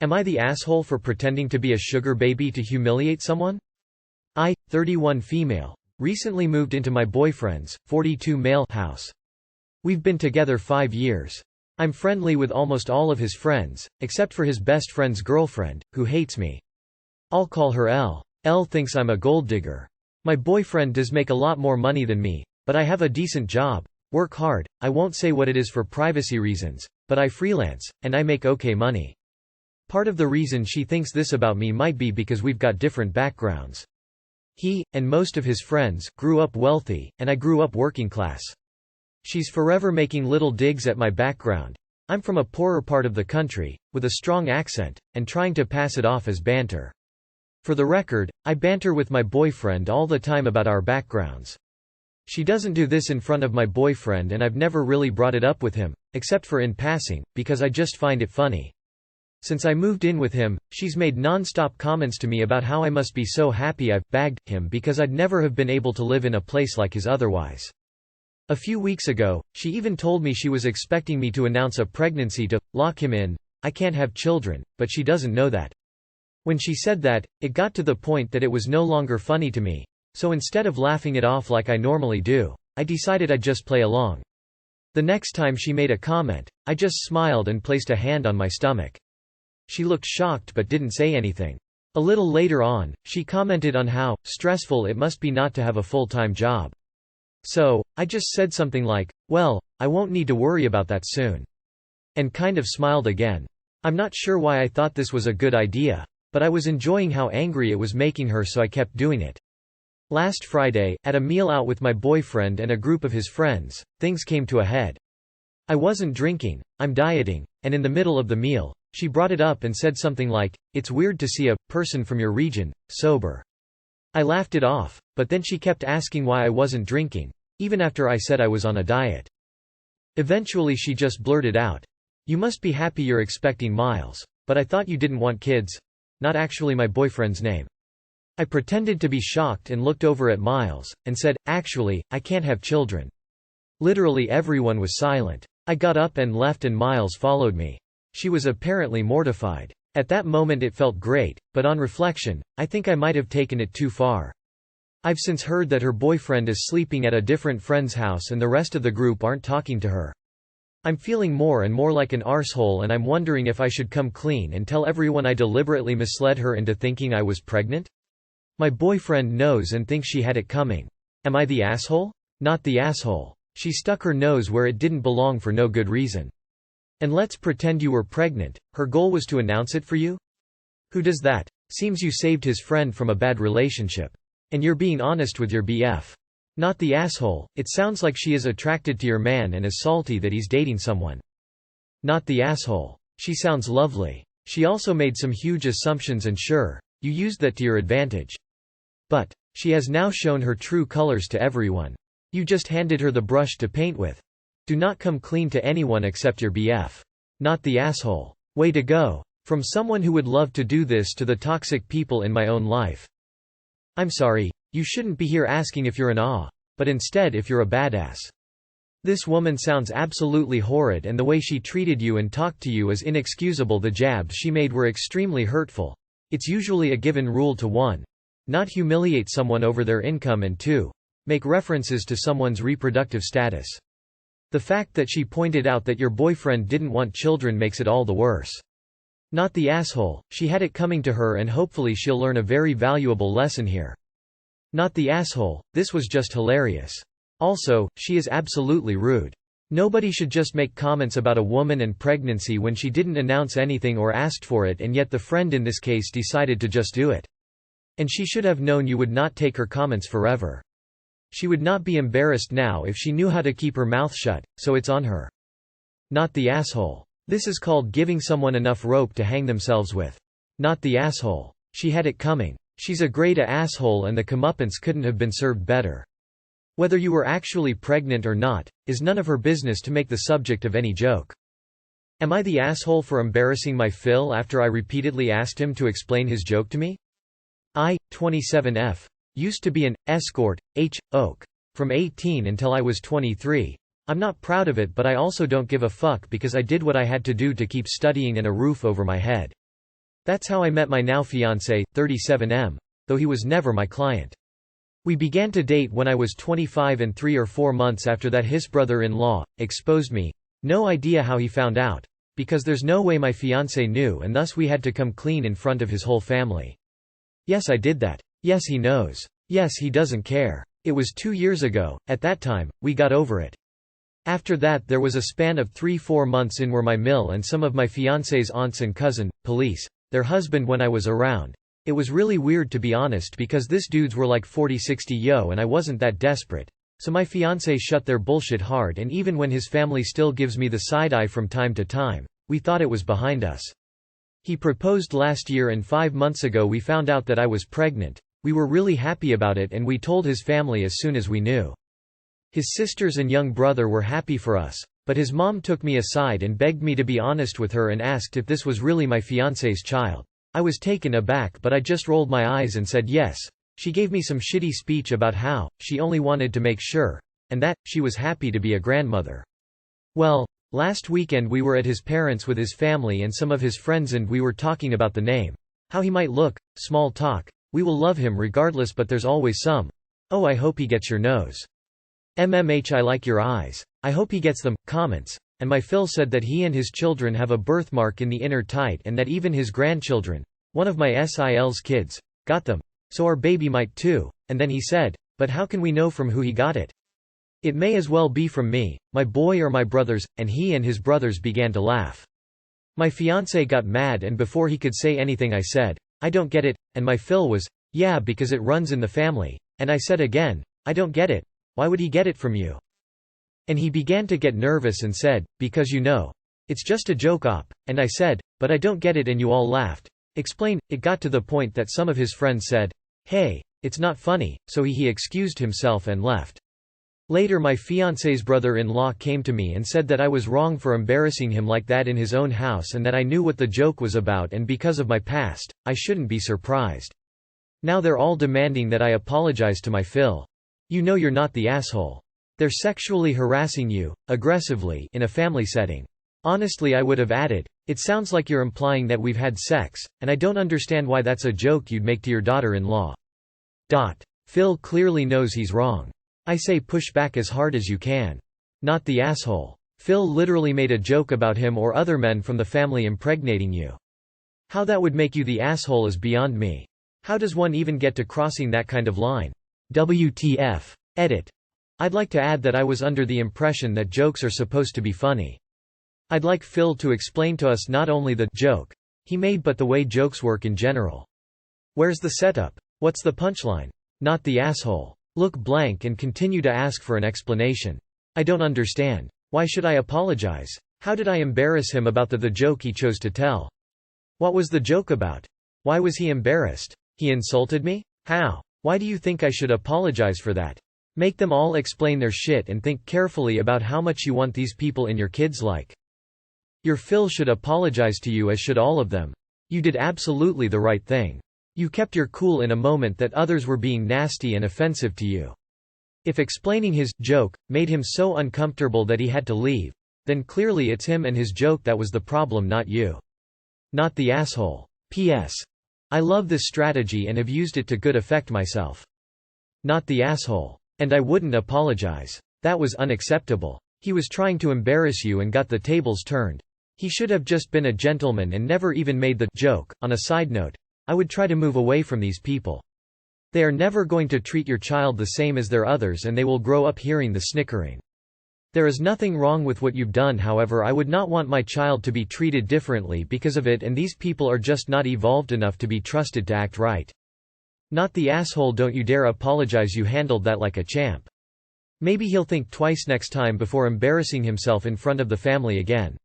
Am I the asshole for pretending to be a sugar baby to humiliate someone? I, 31 female, recently moved into my boyfriend's, 42 male, house. We've been together 5 years. I'm friendly with almost all of his friends, except for his best friend's girlfriend, who hates me. I'll call her L. L thinks I'm a gold digger. My boyfriend does make a lot more money than me, but I have a decent job, work hard, I won't say what it is for privacy reasons, but I freelance, and I make okay money. Part of the reason she thinks this about me might be because we've got different backgrounds. He, and most of his friends, grew up wealthy, and I grew up working class. She's forever making little digs at my background. I'm from a poorer part of the country, with a strong accent, and trying to pass it off as banter. For the record, I banter with my boyfriend all the time about our backgrounds. She doesn't do this in front of my boyfriend, and I've never really brought it up with him, except for in passing, because I just find it funny. Since I moved in with him, she's made non-stop comments to me about how I must be so happy I've bagged him because I'd never have been able to live in a place like his otherwise. A few weeks ago, she even told me she was expecting me to announce a pregnancy to lock him in. I can't have children, but she doesn't know that. When she said that, it got to the point that it was no longer funny to me, so instead of laughing it off like I normally do, I decided I'd just play along. The next time she made a comment, I just smiled and placed a hand on my stomach. She looked shocked but didn't say anything. A little later on, she commented on how stressful it must be not to have a full-time job. So, I just said something like, "Well, I won't need to worry about that soon." And kind of smiled again. I'm not sure why I thought this was a good idea, but I was enjoying how angry it was making her, so I kept doing it. Last Friday, at a meal out with my boyfriend and a group of his friends, things came to a head. I wasn't drinking, I'm dieting, and in the middle of the meal, she brought it up and said something like, "It's weird to see a person from your region sober." I laughed it off, but then she kept asking why I wasn't drinking, even after I said I was on a diet. Eventually she just blurted out, "You must be happy you're expecting Miles, but I thought you didn't want kids." Not actually my boyfriend's name. I pretended to be shocked and looked over at Miles, and said, "Actually, I can't have children." Literally everyone was silent. I got up and left and Miles followed me. She was apparently mortified. At that moment it felt great, but on reflection, I think I might have taken it too far. I've since heard that her boyfriend is sleeping at a different friend's house and the rest of the group aren't talking to her. I'm feeling more and more like an arsehole, and I'm wondering if I should come clean and tell everyone I deliberately misled her into thinking I was pregnant? My boyfriend knows and thinks she had it coming. Am I the asshole? Not the asshole. She stuck her nose where it didn't belong for no good reason. And let's pretend you were pregnant, her goal was to announce it for you? Who does that? Seems you saved his friend from a bad relationship. And you're being honest with your BF. Not the asshole. It sounds like she is attracted to your man and is salty that he's dating someone. Not the asshole. She sounds lovely. She also made some huge assumptions and sure, you used that to your advantage. But she has now shown her true colors to everyone. You just handed her the brush to paint with. Do not come clean to anyone except your BF. Not the asshole. Way to go. From someone who would love to do this to the toxic people in my own life. I'm sorry, you shouldn't be here asking if you're an but instead if you're a badass. This woman sounds absolutely horrid, and the way she treated you and talked to you is inexcusable. The jabs she made were extremely hurtful. It's usually a given rule to 1. Not humiliate someone over their income, and 2. Make references to someone's reproductive status. The fact that she pointed out that your boyfriend didn't want children makes it all the worse. Not the asshole. She had it coming to her, and hopefully she'll learn a very valuable lesson here. Not the asshole. This was just hilarious. Also, she is absolutely rude. Nobody should just make comments about a woman and pregnancy when she didn't announce anything or asked for it, and yet the friend in this case decided to just do it. And she should have known you would not take her comments forever. She would not be embarrassed now if she knew how to keep her mouth shut, so it's on her. Not the asshole. This is called giving someone enough rope to hang themselves with. Not the asshole. She had it coming. She's a great asshole, and the comeuppance couldn't have been served better. Whether you were actually pregnant or not, is none of her business to make the subject of any joke. Am I the asshole for embarrassing my Phil after I repeatedly asked him to explain his joke to me? I, 27F. Used to be an escort, Oak. From 18 until I was 23. I'm not proud of it, but I also don't give a fuck because I did what I had to do to keep studying and a roof over my head. That's how I met my now fiancé, 37M, though he was never my client. We began to date when I was 25 and 3 or 4 months after that his brother-in-law exposed me. No idea how he found out, because there's no way my fiancé knew, and thus we had to come clean in front of his whole family. Yes, I did that. Yes, he knows. Yes, he doesn't care. It was 2 years ago. At that time, we got over it. After that there was a span of 3-4 months in where my mill and some of my fiancé's aunts and cousin, police, their husband when I was around. It was really weird to be honest because this dudes were like 40-60 yo and I wasn't that desperate. So my fiancé shut their bullshit hard, and even when his family still gives me the side eye from time to time, we thought it was behind us. He proposed last year and 5 months ago we found out that I was pregnant. We were really happy about it and we told his family as soon as we knew. His sisters and young brother were happy for us, but his mom took me aside and begged me to be honest with her and asked if this was really my fiancé's child. I was taken aback but I just rolled my eyes and said yes. She gave me some shitty speech about how she only wanted to make sure, and that she was happy to be a grandmother. Well, last weekend we were at his parents' with his family and some of his friends and we were talking about the name. How he might look, small talk. We will love him regardless but there's always some, "Oh, I hope he gets your nose. MMH, I like your eyes. I hope he gets them," comments. And my Phil said that he and his children have a birthmark in the inner tight and that even his grandchildren, one of my SIL's kids, got them. So our baby might too. And then he said, "But how can we know from who he got it? It may as well be from me, my boy or my brothers," and he and his brothers began to laugh. My fiancé got mad and before he could say anything I said, "I don't get it," and my Phil was, "Yeah, because it runs in the family," and I said again, "I don't get it. Why would he get it from you?" And he began to get nervous and said, "Because you know. It's just a joke op," and I said, "But I don't get it," and you all laughed. Explain, it got to the point that some of his friends said, "Hey, it's not funny," so he excused himself and left. Later my fiancé's brother-in-law came to me and said that I was wrong for embarrassing him like that in his own house and that I knew what the joke was about and because of my past, I shouldn't be surprised. Now they're all demanding that I apologize to my Phil. You know you're not the asshole. They're sexually harassing you, aggressively, in a family setting. Honestly, I would have added, "It sounds like you're implying that we've had sex, and I don't understand why that's a joke you'd make to your daughter-in-law." Phil clearly knows he's wrong. I say push back as hard as you can. Not the asshole. Phil literally made a joke about him or other men from the family impregnating you. How that would make you the asshole is beyond me. How does one even get to crossing that kind of line? WTF. Edit. I'd like to add that I was under the impression that jokes are supposed to be funny. I'd like Phil to explain to us not only the joke he made but the way jokes work in general. Where's the setup? What's the punchline? Not the asshole. Look blank and continue to ask for an explanation. I don't understand. Why should I apologize? How did I embarrass him about the joke he chose to tell? What was the joke about? Why was he embarrassed? He insulted me? How? Why do you think I should apologize for that? Make them all explain their shit and think carefully about how much you want these people in your kids' like. Your Phil should apologize to you as should all of them. You did absolutely the right thing. You kept your cool in a moment that others were being nasty and offensive to you. If explaining his joke made him so uncomfortable that he had to leave, then clearly it's him and his joke that was the problem, not you. Not the asshole. P.S. I love this strategy and have used it to good effect myself. Not the asshole. And I wouldn't apologize. That was unacceptable. He was trying to embarrass you and got the tables turned. He should have just been a gentleman and never even made the joke. On a side note, I would try to move away from these people. They are never going to treat your child the same as their others and they will grow up hearing the snickering. There is nothing wrong with what you've done, however I would not want my child to be treated differently because of it, and these people are just not evolved enough to be trusted to act right. Not the asshole. Don't you dare apologize, you handled that like a champ. Maybe he'll think twice next time before embarrassing himself in front of the family again.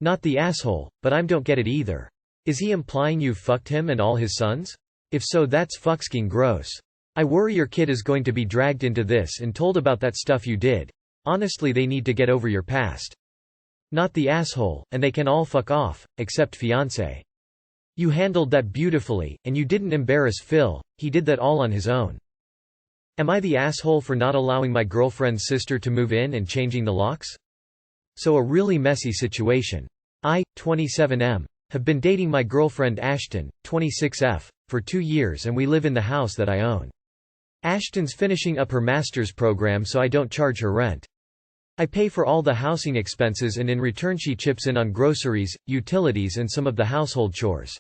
Not the asshole, but I don't get it either. Is he implying you've fucked him and all his sons? If so, that's fucksking gross. I worry your kid is going to be dragged into this and told about that stuff you did. Honestly, they need to get over your past. Not the asshole, and they can all fuck off, except fiancé. You handled that beautifully, and you didn't embarrass Phil, he did that all on his own. Am I the asshole for not allowing my girlfriend's sister to move in and changing the locks? So a really messy situation. 27M. Have been dating my girlfriend Ashton, 26F, for 2 years and we live in the house that I own. Ashton's finishing up her master's program so I don't charge her rent. I pay for all the housing expenses and in return she chips in on groceries, utilities and some of the household chores.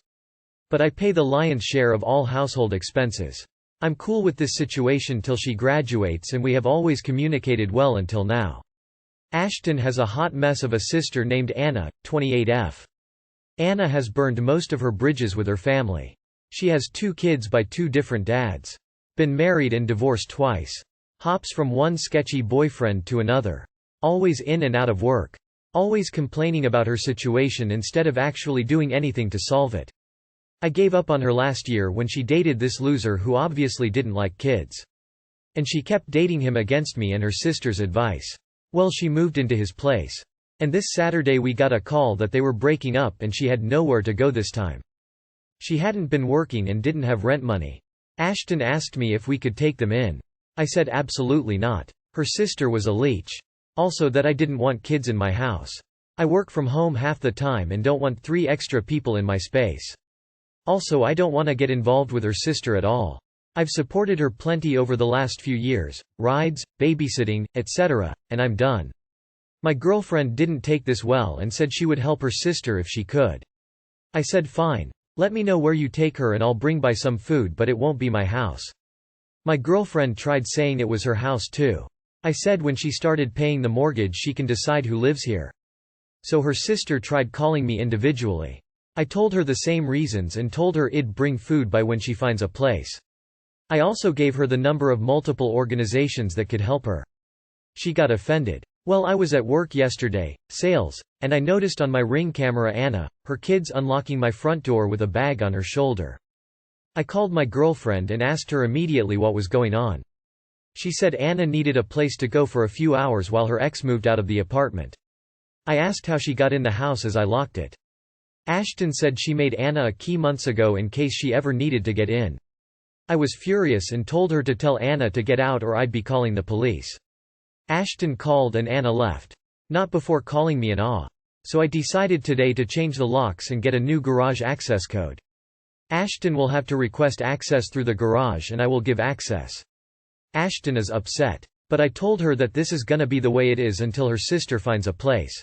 But I pay the lion's share of all household expenses. I'm cool with this situation till she graduates and we have always communicated well until now. Ashton has a hot mess of a sister named Anna, 28F. Anna has burned most of her bridges with her family. She has 2 kids by 2 different dads. Been married and divorced twice. Hops from one sketchy boyfriend to another. Always in and out of work. Always complaining about her situation instead of actually doing anything to solve it. I gave up on her last year when she dated this loser who obviously didn't like kids. And she kept dating him against me and her sister's advice. Well, she moved into his place. And this Saturday we got a call that they were breaking up and she had nowhere to go this time. She hadn't been working and didn't have rent money. Ashton asked me if we could take them in. I said absolutely not. Her sister was a leech. Also that I didn't want kids in my house. I work from home half the time and don't want 3 extra people in my space. Also I don't want to get involved with her sister at all. I've supported her plenty over the last few years, rides, babysitting, etc., and I'm done. My girlfriend didn't take this well and said she would help her sister if she could. I said fine, let me know where you take her and I'll bring by some food but it won't be my house. My girlfriend tried saying it was her house too. I said when she started paying the mortgage she can decide who lives here. So her sister tried calling me individually. I told her the same reasons and told her I'd bring food by when she finds a place. I also gave her the number of multiple organizations that could help her. She got offended. Well, I was at work yesterday, sales, and I noticed on my Ring camera Anna, her kids unlocking my front door with a bag on her shoulder. I called my girlfriend and asked her immediately what was going on. She said Anna needed a place to go for a few hours while her ex moved out of the apartment. I asked how she got in the house as I locked it. Ashton said she made Anna a key months ago in case she ever needed to get in. I was furious and told her to tell Anna to get out or I'd be calling the police. Ashton called and Anna left. Not before calling me an awe. So I decided today to change the locks and get a new garage access code. Ashton will have to request access through the garage and I will give access. Ashton is upset. But I told her that this is gonna be the way it is until her sister finds a place.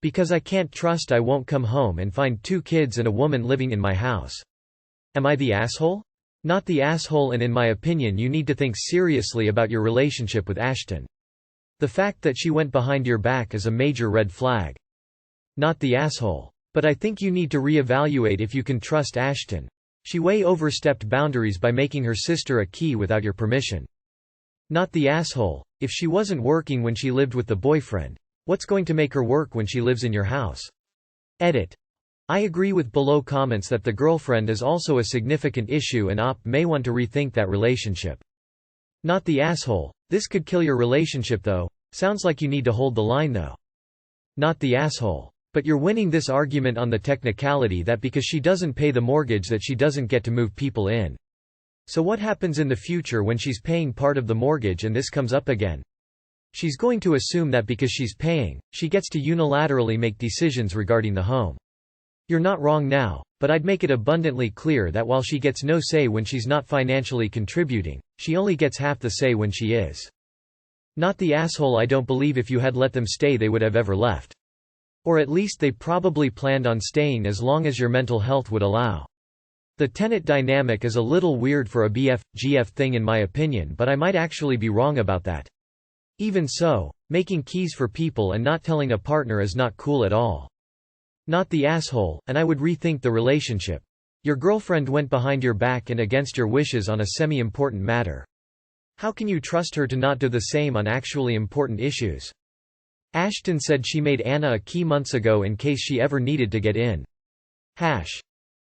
Because I can't trust I won't come home and find 2 kids and a woman living in my house. Am I the asshole? Not the asshole, and in my opinion you need to think seriously about your relationship with Ashton. The fact that she went behind your back is a major red flag. Not the asshole. But I think you need to reevaluate if you can trust Ashton. She way overstepped boundaries by making her sister a key without your permission. Not the asshole. If she wasn't working when she lived with the boyfriend, what's going to make her work when she lives in your house? Edit. I agree with below comments that the girlfriend is also a significant issue and OP may want to rethink that relationship. Not the asshole. This could kill your relationship though. Sounds like you need to hold the line though. Not the asshole. But you're winning this argument on the technicality that because she doesn't pay the mortgage that she doesn't get to move people in. So what happens in the future when she's paying part of the mortgage and this comes up again? She's going to assume that because she's paying, she gets to unilaterally make decisions regarding the home. You're not wrong now, but I'd make it abundantly clear that while she gets no say when she's not financially contributing, she only gets half the say when she is. Not the asshole. I don't believe if you had let them stay they would have ever left. Or at least they probably planned on staying as long as your mental health would allow. The tenant dynamic is a little weird for a BF-GF thing in my opinion, but I might actually be wrong about that. Even so, making keys for people and not telling a partner is not cool at all. Not the asshole, and I would rethink the relationship. Your girlfriend went behind your back and against your wishes on a semi-important matter. How can you trust her to not do the same on actually important issues? Ashton said she made Anna a key months ago in case she ever needed to get in.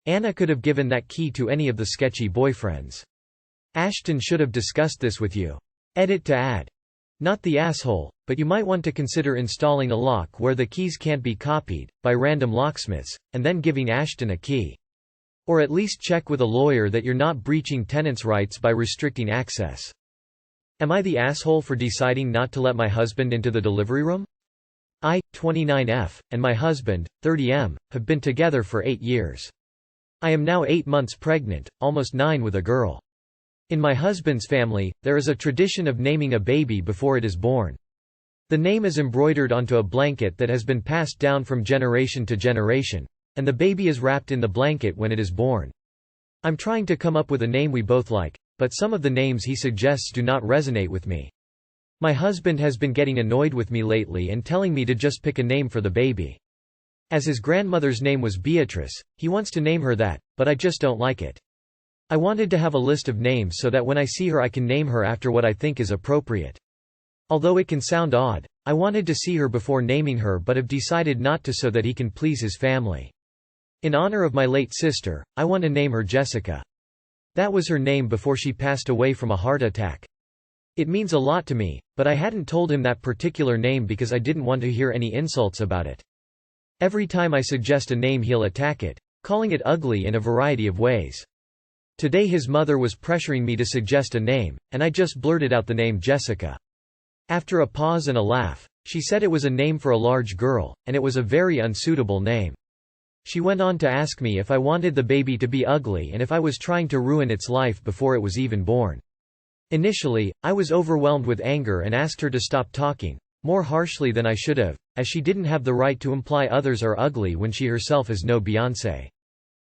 Anna could have given that key to any of the sketchy boyfriends. Ashton should have discussed this with you. Edit to add. Not the asshole, but you might want to consider installing a lock where the keys can't be copied, by random locksmiths, and then giving Ashton a key. Or at least check with a lawyer that you're not breaching tenants' rights by restricting access. Am I the asshole for deciding not to let my husband into the delivery room? I, 29F, and my husband, 30M, have been together for 8 years. I am now 8 months pregnant, almost 9 with a girl. In my husband's family, there is a tradition of naming a baby before it is born. The name is embroidered onto a blanket that has been passed down from generation to generation, and the baby is wrapped in the blanket when it is born. I'm trying to come up with a name we both like, but some of the names he suggests do not resonate with me. My husband has been getting annoyed with me lately and telling me to just pick a name for the baby. As his grandmother's name was Beatrice, he wants to name her that, but I just don't like it. I wanted to have a list of names so that when I see her I can name her after what I think is appropriate. Although it can sound odd, I wanted to see her before naming her but have decided not to so that he can please his family. In honor of my late sister, I want to name her Jessica. That was her name before she passed away from a heart attack. It means a lot to me, but I hadn't told him that particular name because I didn't want to hear any insults about it. Every time I suggest a name he'll attack it, calling it ugly in a variety of ways. Today his mother was pressuring me to suggest a name, and I just blurted out the name Jessica. After a pause and a laugh, she said it was a name for a large girl, and it was a very unsuitable name. She went on to ask me if I wanted the baby to be ugly and if I was trying to ruin its life before it was even born. Initially, I was overwhelmed with anger and asked her to stop talking, more harshly than I should have, as she didn't have the right to imply others are ugly when she herself is no Beyoncé.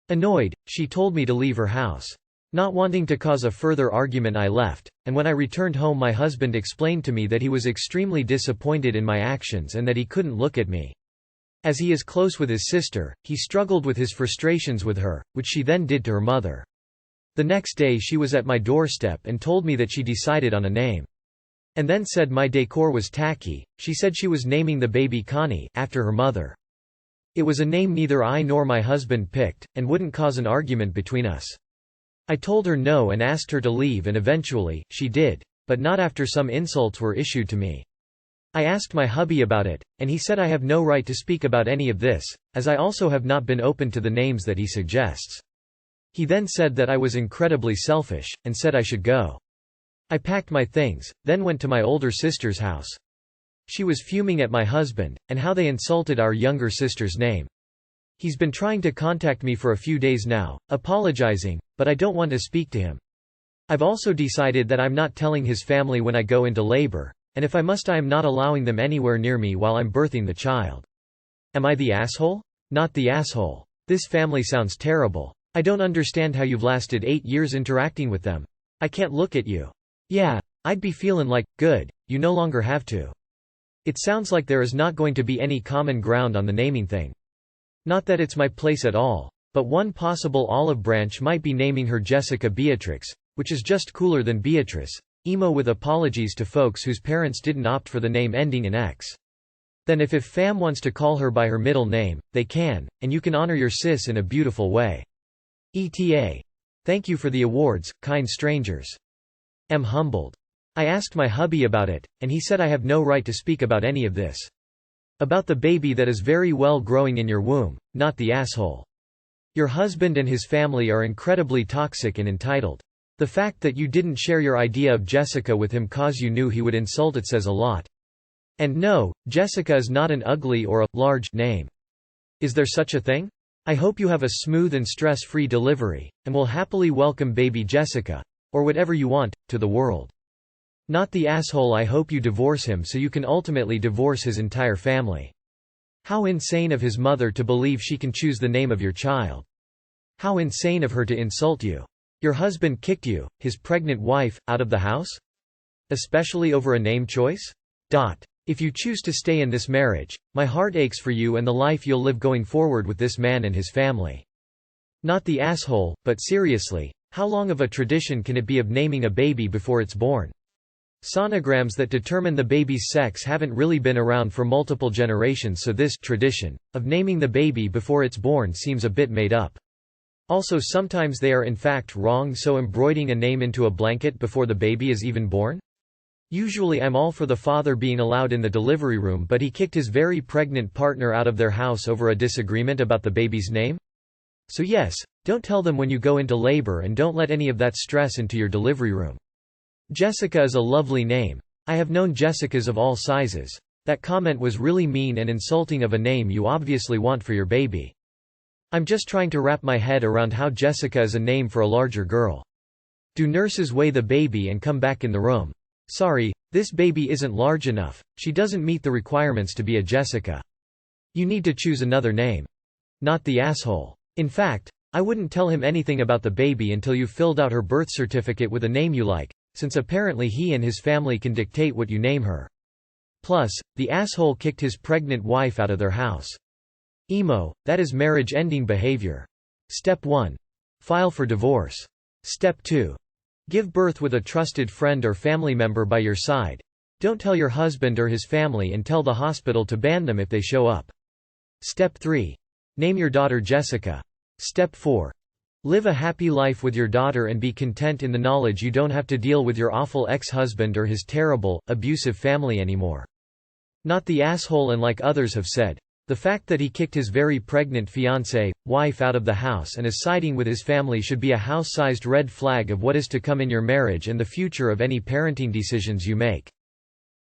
Annoyed, she told me to leave her house. Not wanting to cause a further argument I left, and when I returned home my husband explained to me that he was extremely disappointed in my actions and that he couldn't look at me. As he is close with his sister, he struggled with his frustrations with her, which she then did to her mother. The next day she was at my doorstep and told me that she decided on a name. And then said my decor was tacky. She said she was naming the baby Connie, after her mother. It was a name neither I nor my husband picked, and wouldn't cause an argument between us. I told her no and asked her to leave and eventually, she did, but not after some insults were issued to me. I asked my hubby about it, and he said I have no right to speak about any of this, as I also have not been open to the names that he suggests. He then said that I was incredibly selfish, and said I should go. I packed my things, then went to my older sister's house. She was fuming at my husband, and how they insulted our younger sister's name. He's been trying to contact me for a few days now, apologizing, but I don't want to speak to him. I've also decided that I'm not telling his family when I go into labor, and if I must I am not allowing them anywhere near me while I'm birthing the child. Am I the asshole? Not the asshole. This family sounds terrible. I don't understand how you've lasted 8 years interacting with them. I can't look at you. Yeah, I'd be feeling like, good, you no longer have to. It sounds like there is not going to be any common ground on the naming thing. Not that it's my place at all, but one possible olive branch might be naming her Jessica Beatrix, which is just cooler than Beatrice. Emo with apologies to folks whose parents didn't opt for the name ending in X. Then if fam wants to call her by her middle name, they can, and you can honor your sis in a beautiful way. ETA. Thank you for the awards, kind strangers. Am humbled. I asked my hubby about it, and he said I have no right to speak about any of this. About the baby that is very well growing in your womb, not the asshole. Your husband and his family are incredibly toxic and entitled. The fact that you didn't share your idea of Jessica with him cause you knew he would insult it says a lot. And no, Jessica is not an ugly or a large name. Is there such a thing? I hope you have a smooth and stress-free delivery, and will happily welcome baby Jessica, or whatever you want, to the world. Not the asshole. I hope you divorce him so you can ultimately divorce his entire family. How insane of his mother to believe she can choose the name of your child. How insane of her to insult you. Your husband kicked you, his pregnant wife, out of the house? Especially over a name choice? If you choose to stay in this marriage, my heart aches for you and the life you'll live going forward with this man and his family. Not the asshole, but seriously, how long of a tradition can it be of naming a baby before it's born? Sonograms that determine the baby's sex haven't really been around for multiple generations, so this tradition of naming the baby before it's born seems a bit made up. Also sometimes they are in fact wrong, so embroidering a name into a blanket before the baby is even born? Usually I'm all for the father being allowed in the delivery room, but he kicked his very pregnant partner out of their house over a disagreement about the baby's name? So yes, don't tell them when you go into labor and don't let any of that stress into your delivery room. Jessica is a lovely name. I have known Jessicas of all sizes. That comment was really mean and insulting of a name you obviously want for your baby. I'm just trying to wrap my head around how Jessica is a name for a larger girl. Do nurses weigh the baby and come back in the room? Sorry, this baby isn't large enough, she doesn't meet the requirements to be a Jessica. You need to choose another name. Not the asshole. In fact, I wouldn't tell him anything about the baby until you've filled out her birth certificate with a name you like, since apparently he and his family can dictate what you name her. Plus, the asshole kicked his pregnant wife out of their house. Emo, that is marriage-ending behavior. Step 1. File for divorce. Step 2. Give birth with a trusted friend or family member by your side. Don't tell your husband or his family and tell the hospital to ban them if they show up. Step 3. Name your daughter Jessica. Step 4. Live a happy life with your daughter and be content in the knowledge you don't have to deal with your awful ex-husband or his terrible, abusive family anymore. Not the asshole. And like others have said, the fact that he kicked his very pregnant fiancée, wife out of the house and is siding with his family should be a house-sized red flag of what is to come in your marriage and the future of any parenting decisions you make.